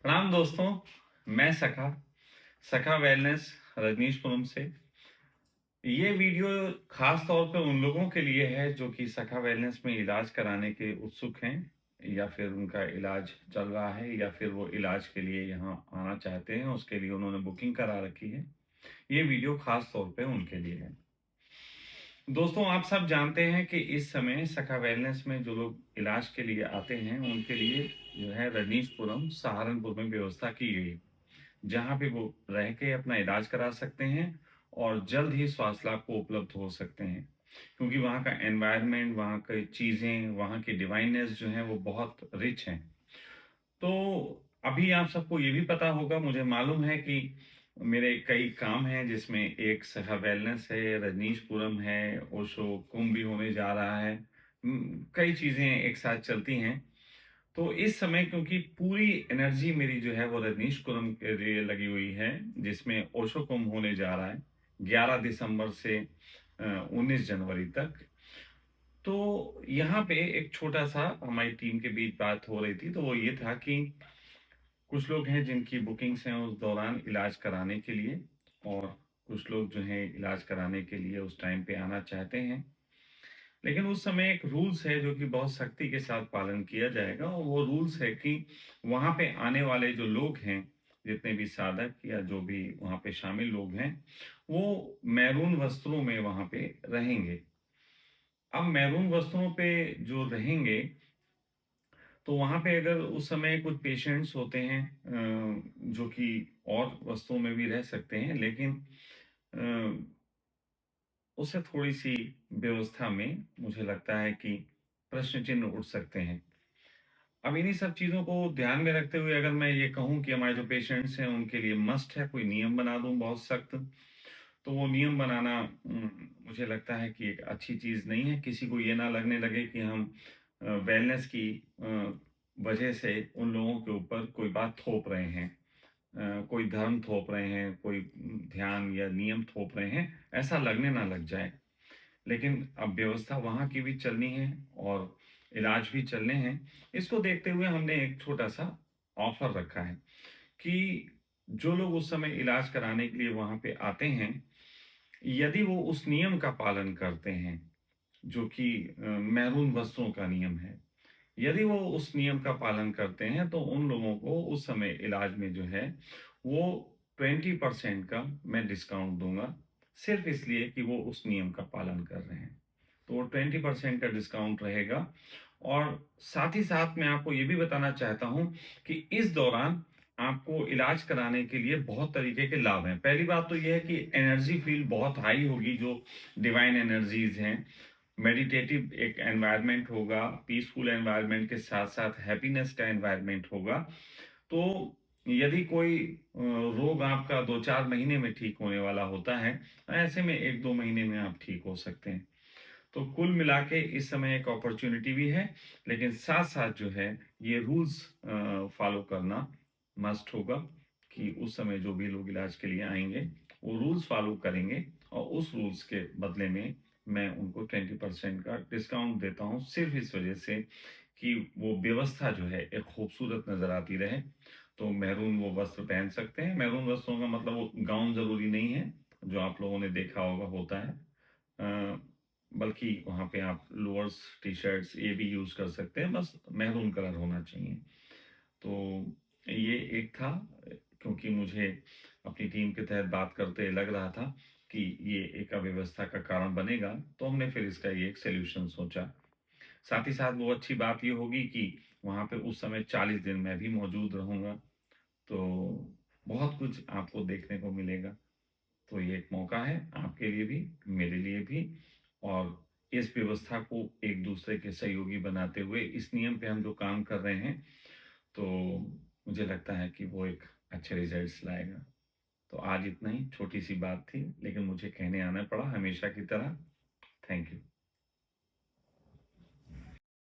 प्रणाम दोस्तों। मैं सखा सखा वेलनेस रजनीशपुरम से। ये वीडियो खास तौर पे उन लोगों के लिए है जो कि सखा वेलनेस में इलाज कराने के उत्सुक हैं, या फिर उनका इलाज चल रहा है, या फिर वो इलाज के लिए यहाँ आना चाहते हैं, उसके लिए उन्होंने बुकिंग करा रखी है। ये वीडियो खास तौर पे उनके लिए है। दोस्तों, आप सब जानते हैं कि इस समय सखा वेलनेस में जो लोग इलाज के लिए आते हैं उनके लिए जो है रजनीशपुरम सहारनपुर में व्यवस्था की गई है, जहाँ पे वो रह के अपना इलाज करा सकते हैं और जल्द ही स्वास्थ्य लाभ को उपलब्ध हो सकते हैं, क्योंकि वहाँ का एनवायरनमेंट, वहाँ की चीज़ें, वहाँ की डिवाइननेस जो है वो बहुत रिच हैं। तो अभी आप सबको ये भी पता होगा, मुझे मालूम है कि मेरे कई काम हैं जिसमें एक सहा वेलनेस है, रजनीशपुरम है, ओशो कुंभ भी होने जा रहा है। कई चीज़ें एक साथ चलती हैं। तो इस समय क्योंकि पूरी एनर्जी मेरी जो है वो रजनीशपुरम के लिए लगी हुई है, जिसमें ओशो कुंभ होने जा रहा है 11 दिसंबर से 19 जनवरी तक। तो यहाँ पे एक छोटा सा हमारी टीम के बीच बात हो रही थी, तो वो ये था कि कुछ लोग हैं जिनकी बुकिंग्स हैं उस दौरान इलाज कराने के लिए, और कुछ लोग जो हैं इलाज कराने के लिए उस टाइम पे आना चाहते हैं। लेकिन उस समय एक रूल्स है जो कि बहुत सख्ती के साथ पालन किया जाएगा, और वो रूल्स है कि वहाँ पे आने वाले जो लोग हैं, जितने भी साधक या जो भी वहाँ पे शामिल लोग हैं, वो मैरून वस्त्रों में वहाँ पे रहेंगे। अब मैरून वस्त्रों पे जो रहेंगे, तो वहाँ पे अगर उस समय कुछ पेशेंट्स होते हैं जो कि और वस्तुओं में भी रह सकते हैं, लेकिन अ, उससे थोड़ी-सी व्यवस्था में मुझे लगता है कि प्रश्न चिन्ह उठ सकते हैं। अब इन्हीं सब चीज़ों को ध्यान में रखते हुए अगर मैं ये कहूँ कि हमारे जो पेशेंट्स हैं उनके लिए मस्ट है कोई नियम बना दूँ बहुत सख्त, तो वो नियम बनाना मुझे लगता है कि एक अच्छी चीज़ नहीं है। किसी को ये ना लगने लगे कि हम वेलनेस की वजह से उन लोगों के ऊपर कोई बात थोप रहे हैं, कोई धर्म थोप रहे हैं, कोई ध्यान या नियम थोप रहे हैं, ऐसा लगने ना लग जाए। लेकिन अब व्यवस्था वहाँ की भी चलनी है और इलाज भी चलने हैं। इसको देखते हुए हमने एक छोटा-सा ऑफ़र रखा है कि जो लोग उस समय इलाज कराने के लिए वहाँ पे आते हैं, यदि वो उस नियम का पालन करते हैं, जो कि मैरून वस्त्रों का नियम है। यदि वो उस नियम का पालन करते हैं, तो उन लोगों को उस समय इलाज में जो है, वो 20% का मैं डिस्काउंट दूँगा, सिर्फ़ इसलिए कि वो उस नियम का पालन कर रहे हैं। तो वो 20% का डिस्काउंट रहेगा, और साथ ही साथ मैं आपको ये भी बताना चाहता हूँ कि इस दौरान आपको इलाज कराने के लिए बहुत तरीके के लाभ हैं। पहली बात तो ये है कि एनर्जी फ़ील्ड बहुत हाई होगी, जो डिवाइन एनर्जीज़ हैं। मेडिटेटिव एक एनवायरनमेंट होगा, पीसफुल एनवायरनमेंट के साथ-साथ हैप्पीनेस का एनवायरनमेंट होगा। तो यदि कोई रोग आपका 2-4 महीने में ठीक होने वाला होता है, ऐसे में 1-2 महीने में आप ठीक हो सकते हैं। तो कुल मिला के इस समय एक अपॉर्च्युनिटी भी है, लेकिन साथ-साथ जो है ये रूल्स फॉलो करना मस्ट होगा कि उस समय जो भी लोग इलाज के लिए आएँगे, वो रूल्स फॉलो करेंगे, और उस रूल्स के बदले में मैं उनको 20% का डिस्काउंट देता हूँ, सिर्फ़ इस वजह से कि वो व्यवस्था जो है एक खूबसूरत नज़र आती रहे। तो मैरून वो वस्त्र पहन सकते हैं। मैरून वस्त्रों का मतलब वो गाउन ज़रूरी नहीं है, जो आप लोगों ने देखा होगा होता है। अ, बल्कि वहाँ पे आप लोअर्स, टी-शर्ट्स ये भी यूज़ कर सकते हैं, बस मैरून कलर होना चाहिए। तो ये एक था, क्योंकि मुझे अपनी टीम के तहत बात करते लग रहा था कि ये एक अव्यवस्था का कारण बनेगा, तो हमने फिर इसका ये एक सॉल्यूशन सोचा। साथ ही साथ वो अच्छी बात ये होगी कि वहाँ पे उस समय 40 दिन मैं भी मौजूद रहूँगा, तो बहुत कुछ आपको देखने को मिलेगा। तो ये एक मौका है आपके लिए भी, मेरे लिए भी, और इस व्यवस्था को एक दूसरे के सहयोगी बनाते हुए इस नियम पे हम जो काम कर रहे हैं, तो मुझे लगता है कि वो एक अच्छे रिजल्ट्स लाएगा। तो आज इतना ही छोटी-सी बात थी, लेकिन मुझे कहने आना पड़ा हमेशा की तरह। Thank you.